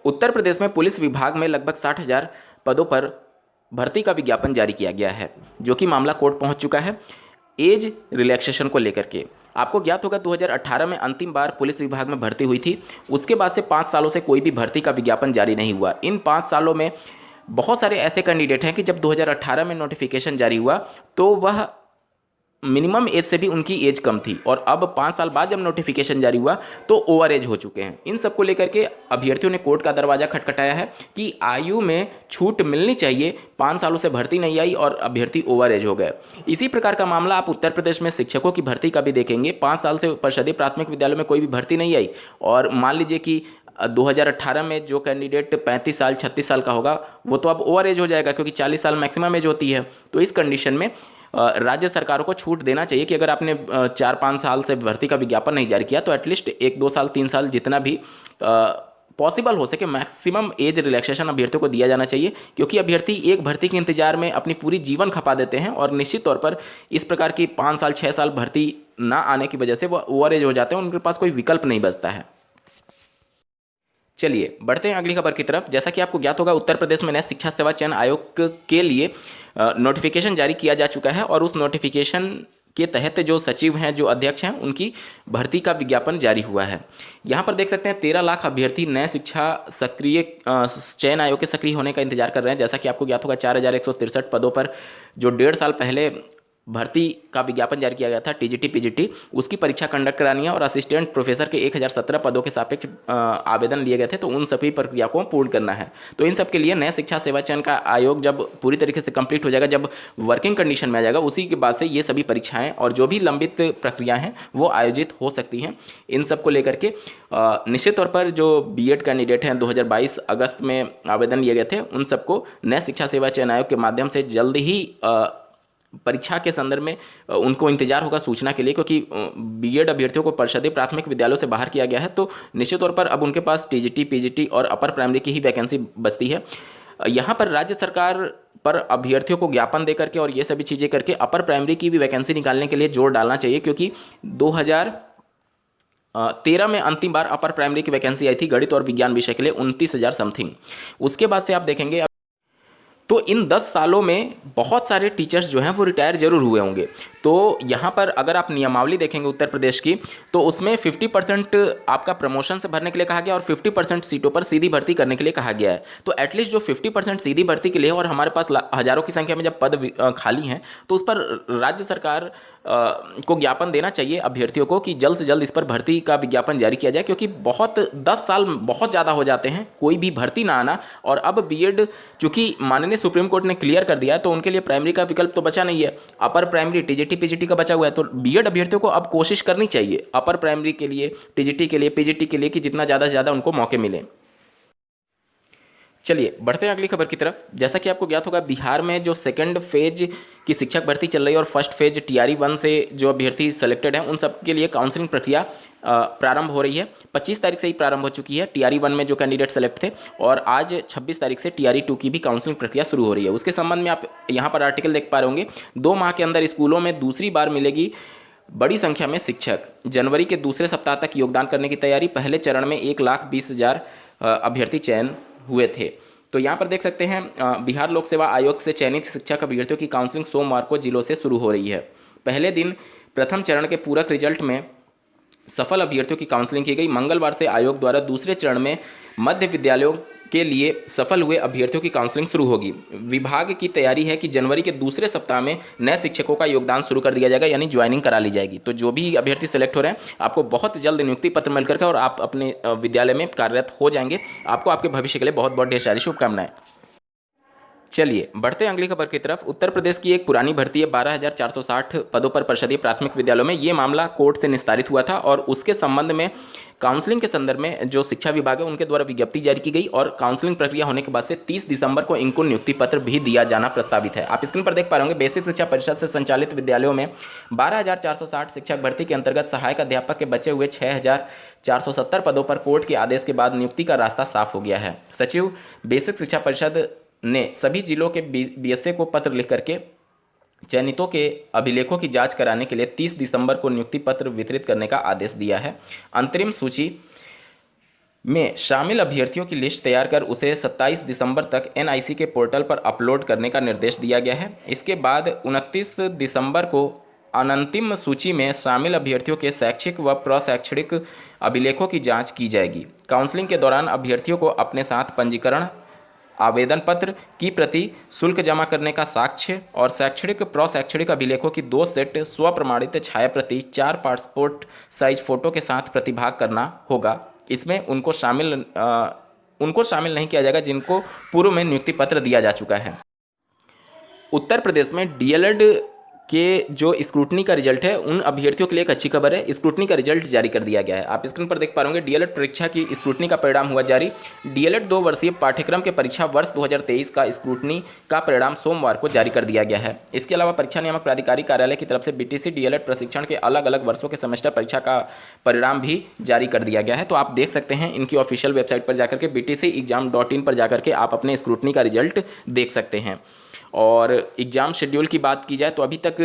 उत्तर प्रदेश में पुलिस विभाग में लगभग 60,000 पदों पर भर्ती का विज्ञापन जारी किया गया है, जो कि मामला कोर्ट पहुंच चुका है एज रिलैक्सेशन को लेकर के। आपको ज्ञात होगा 2018 में अंतिम बार पुलिस विभाग में भर्ती हुई थी। उसके बाद से 5 सालों से कोई भी भर्ती का विज्ञापन जारी नहीं हुआ। इन 5 सालों में बहुत सारे ऐसे कैंडिडेट हैं कि जब 2018 में नोटिफिकेशन जारी हुआ तो वह मिनिमम एज से भी उनकी एज कम थी, और अब 5 साल बाद जब नोटिफिकेशन जारी हुआ तो ओवर एज हो चुके हैं। इन सबको लेकर के अभ्यर्थियों ने कोर्ट का दरवाजा खटखटाया है कि आयु में छूट मिलनी चाहिए। 5 सालों से भर्ती नहीं आई और अभ्यर्थी ओवर एज हो गए। इसी प्रकार का मामला आप उत्तर प्रदेश में शिक्षकों की भर्ती का भी देखेंगे। 5 साल से परिषदीय प्राथमिक विद्यालय में कोई भी भर्ती नहीं आई, और मान लीजिए कि 2018 में जो कैंडिडेट 35 साल 36 साल का होगा वो तो अब ओवर एज हो जाएगा, क्योंकि 40 साल मैक्सिमम एज होती है। तो इस कंडीशन में राज्य सरकारों को छूट देना चाहिए कि अगर आपने 4-5 साल से भर्ती का विज्ञापन नहीं जारी किया तो एटलीस्ट 1-2 साल 3 साल जितना भी पॉसिबल हो सके मैक्सिमम एज रिलैक्सेशन अभ्यर्थियों को दिया जाना चाहिए, क्योंकि अभ्यर्थी एक भर्ती के इंतजार में अपनी पूरी जीवन खपा देते हैं, और निश्चित तौर पर इस प्रकार की 5 साल 6 साल भर्ती ना आने की वजह से वो ओवर एज हो जाते हैं, उनके पास कोई विकल्प नहीं बचता है। चलिए बढ़ते हैं अगली खबर की तरफ। जैसा कि आपको ज्ञात होगा उत्तर प्रदेश में नए शिक्षा सेवा चयन आयोग के लिए नोटिफिकेशन जारी किया जा चुका है, और उस नोटिफिकेशन के तहत जो सचिव हैं, जो अध्यक्ष हैं, उनकी भर्ती का विज्ञापन जारी हुआ है। यहाँ पर देख सकते हैं 13 लाख अभ्यर्थी नए शिक्षा सक्रिय चयन आयोग के सक्रिय होने का इंतजार कर रहे हैं। जैसा कि आपको ज्ञात होगा 4,163 पदों पर जो 1.5 साल पहले भर्ती का विज्ञापन जारी किया गया था टीजीटी पीजीटी, उसकी परीक्षा कंडक्ट करानी है, और असिस्टेंट प्रोफेसर के 1017 पदों के सापेक्ष आवेदन लिए गए थे, तो उन सभी प्रक्रिया को पूर्ण करना है। तो इन सब के लिए नए शिक्षा सेवा चयन का आयोग जब पूरी तरीके से कंप्लीट हो जाएगा, जब वर्किंग कंडीशन में आ जाएगा, उसी के बाद से ये सभी परीक्षाएं और जो भी लंबित प्रक्रियाएं हैं वो आयोजित हो सकती हैं। इन सब को लेकर के निश्चित तौर पर जो बीएड कैंडिडेट हैं 2022 अगस्त में आवेदन लिए गए थे, उन सबको नए शिक्षा सेवा चयन आयोग के माध्यम से जल्द ही परीक्षा के संदर्भ में उनको इंतजार होगा सूचना के लिए, क्योंकि बीएड अभ्यर्थियों को परिषदीय प्राथमिक विद्यालयों से बाहर किया गया है, तो निश्चित तौर पर अब उनके पास टीजीटी पीजीटी और अपर प्राइमरी की ही वैकेंसी बचती है। यहाँ पर राज्य सरकार पर अभ्यर्थियों को ज्ञापन दे करके और ये सभी चीज़ें करके अपर प्राइमरी की भी वैकेंसी निकालने के लिए जोर डालना चाहिए, क्योंकि 2013 में अंतिम बार अपर प्राइमरी की वैकेंसी आई थी गणित और विज्ञान विषय के लिए 29,000 समथिंग। उसके बाद से आप देखेंगे तो इन 10 सालों में बहुत सारे टीचर्स जो हैं वो रिटायर जरूर हुए होंगे। तो यहाँ पर अगर आप नियमावली देखेंगे उत्तर प्रदेश की, तो उसमें 50% आपका प्रमोशन से भरने के लिए कहा गया और 50% सीटों पर सीधी भर्ती करने के लिए कहा गया है। तो एटलीस्ट जो 50% सीधी भर्ती के लिए, और हमारे पास हजारों की संख्या में जब पद खाली हैं, तो उस पर राज्य सरकार को ज्ञापन देना चाहिए अभ्यर्थियों को कि जल्द से जल्द इस पर भर्ती का विज्ञापन जारी किया जाए, क्योंकि 10 साल बहुत ज़्यादा हो जाते हैं कोई भी भर्ती ना आना। और अब बीएड चूंकि माननीय सुप्रीम कोर्ट ने क्लियर कर दिया है, तो उनके लिए प्राइमरी का विकल्प तो बचा नहीं है, अपर प्राइमरी टीजीटी पीजीटी का बचा हुआ है। तो बीएड अभ्यर्थियों को अब कोशिश करनी चाहिए अपर प्राइमरी के लिए, टीजीटी के लिए, पीजीटी के लिए, कि जितना ज़्यादा से ज़्यादा उनको मौके मिले। चलिए बढ़ते हैं अगली खबर की तरफ। जैसा कि आपको ज्ञात होगा बिहार में जो सेकंड फेज की शिक्षक भर्ती चल रही है और फर्स्ट फेज टीआरई 1 से जो अभ्यर्थी सेलेक्टेड हैं उन सब के लिए काउंसलिंग प्रक्रिया प्रारंभ हो रही है। 25 तारीख से ही प्रारंभ हो चुकी है टीआरई 1 में जो कैंडिडेट सेलेक्ट थे, और आज 26 तारीख से टीआरई 2 की भी काउंसलिंग प्रक्रिया शुरू हो रही है। उसके संबंध में आप यहाँ पर आर्टिकल देख पा रहे होंगे। 2 माह के अंदर स्कूलों में दूसरी बार मिलेगी बड़ी संख्या में शिक्षक। जनवरी के दूसरे सप्ताह तक योगदान करने की तैयारी। पहले चरण में 1,20,000 अभ्यर्थी चयन हुए थे। तो यहाँ पर देख सकते हैं बिहार लोक सेवा आयोग से चयनित शिक्षक अभ्यर्थियों की काउंसलिंग सोमवार को जिलों से शुरू हो रही है। पहले दिन प्रथम चरण के पूरक रिजल्ट में सफल अभ्यर्थियों की काउंसलिंग की गई। मंगलवार से आयोग द्वारा दूसरे चरण में मध्य विद्यालयों के लिए सफल हुए अभ्यर्थियों की काउंसलिंग शुरू होगी। विभाग की तैयारी है कि जनवरी के दूसरे सप्ताह में नए शिक्षकों का योगदान शुरू कर दिया जाएगा, यानी ज्वाइनिंग करा ली जाएगी। तो जो भी अभ्यर्थी सेलेक्ट हो रहे हैं, आपको बहुत जल्द नियुक्ति पत्र मिलकर के और आप अपने विद्यालय में कार्यरत हो जाएंगे। आपको आपके भविष्य के लिए बहुत बहुत ढेर सारी शुभकामनाएं। चलिए बढ़ते हैं अगली खबर की तरफ। उत्तर प्रदेश की एक पुरानी भर्ती है 12,460 पदों पर परिषदीय प्राथमिक विद्यालयों में। ये मामला कोर्ट से निस्तारित हुआ था, और उसके संबंध में काउंसलिंग के संदर्भ में जो शिक्षा विभाग है उनके द्वारा विज्ञप्ति जारी की गई, और काउंसलिंग प्रक्रिया होने के बाद से 30 दिसंबर को इनको नियुक्ति पत्र भी दिया जाना प्रस्तावित है। आप स्क्रीन पर देख पा रहे होंगे बेसिक शिक्षा परिषद से संचालित विद्यालयों में 12,460 शिक्षक भर्ती के अंतर्गत सहायक अध्यापक के बचे हुए 6,470 पदों पर कोर्ट के आदेश के बाद नियुक्ति का रास्ता साफ हो गया है। सचिव बेसिक शिक्षा परिषद ने सभी जिलों के बीएसए को पत्र लिख करके चयनितों के अभिलेखों की जांच कराने के लिए 30 दिसंबर को नियुक्ति पत्र वितरित करने का आदेश दिया है। अंतरिम सूची में शामिल अभ्यर्थियों की लिस्ट तैयार कर उसे 27 दिसंबर तक एनआईसी के पोर्टल पर अपलोड करने का निर्देश दिया गया है। इसके बाद 29 दिसंबर को अनंतिम सूची में शामिल अभ्यर्थियों के शैक्षिक व प्रशैक्षणिक अभिलेखों की जांच की जाएगी। काउंसलिंग के दौरान अभ्यर्थियों को अपने साथ पंजीकरण आवेदन पत्र की प्रति, शुल्क जमा करने का साक्ष्य और शैक्षणिक प्रशैक्षणिक अभिलेखों की 2 सेट स्वप्रमाणित छाया प्रति 4 पासपोर्ट साइज फोटो के साथ प्रतिभाग करना होगा। इसमें उनको शामिल नहीं किया जाएगा जिनको पूर्व में नियुक्ति पत्र दिया जा चुका है। उत्तर प्रदेश में डीएलएड के जो स्क्रूटनी का रिजल्ट है, उन अभ्यर्थियों के लिए एक अच्छी खबर है। स्क्रूटनी का रिजल्ट जारी कर दिया गया है। आप स्क्रीन पर देख पा रहे डीएलएड परीक्षा की स्क्रूटनी का परिणाम हुआ जारी। डीएलएड 2 वर्षीय पाठ्यक्रम के परीक्षा वर्ष 2023 का स्क्रूटनी का परिणाम सोमवार को जारी कर दिया गया है। इसके अलावा परीक्षा नियामक प्राधिकारी कार्यालय की तरफ से बीटीसी डीएलएड प्रशिक्षण के अलग अलग वर्षों के सेमेस्टर परीक्षा का परिणाम भी जारी कर दिया गया है। तो आप देख सकते हैं इनकी ऑफिशियल वेबसाइट पर जाकर के btcexam.in पर जाकर के आप अपने स्क्रूटनी का रिजल्ट देख सकते हैं। और एग्ज़ाम शेड्यूल की बात की जाए तो अभी तक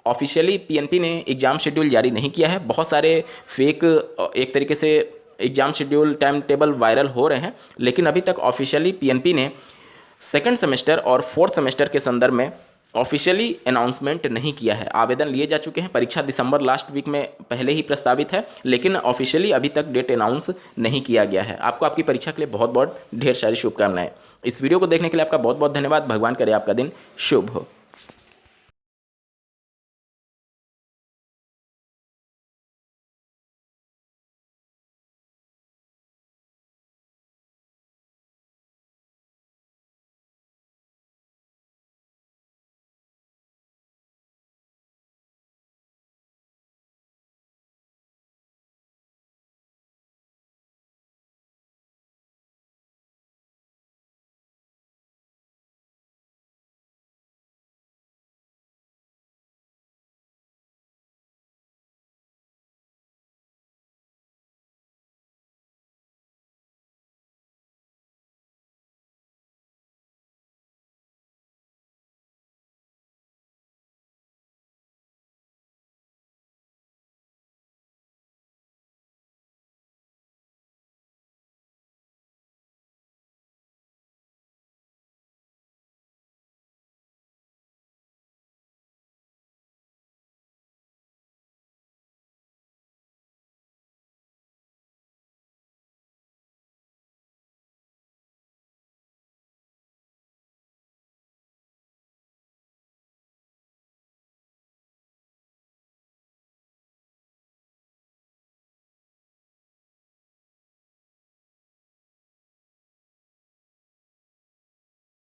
ऑफिशियली पीएनपी ने एग्ज़ाम शेड्यूल जारी नहीं किया है। बहुत सारे फेक एक तरीके से exam schedule time table viral हो रहे हैं, लेकिन अभी तक ऑफिशियली पीएनपी ने सेकंड सेमेस्टर और फोर्थ सेमेस्टर के संदर्भ में ऑफिशियली अनाउंसमेंट नहीं किया है। आवेदन लिए जा चुके हैं। परीक्षा दिसंबर लास्ट वीक में पहले ही प्रस्तावित है, लेकिन ऑफिशियली अभी तक डेट अनाउंस नहीं किया गया है। आपको आपकी परीक्षा के लिए बहुत बहुत ढेर सारी शुभकामनाएं। इस वीडियो को देखने के लिए आपका बहुत बहुत धन्यवाद। भगवान करे आपका दिन शुभ हो।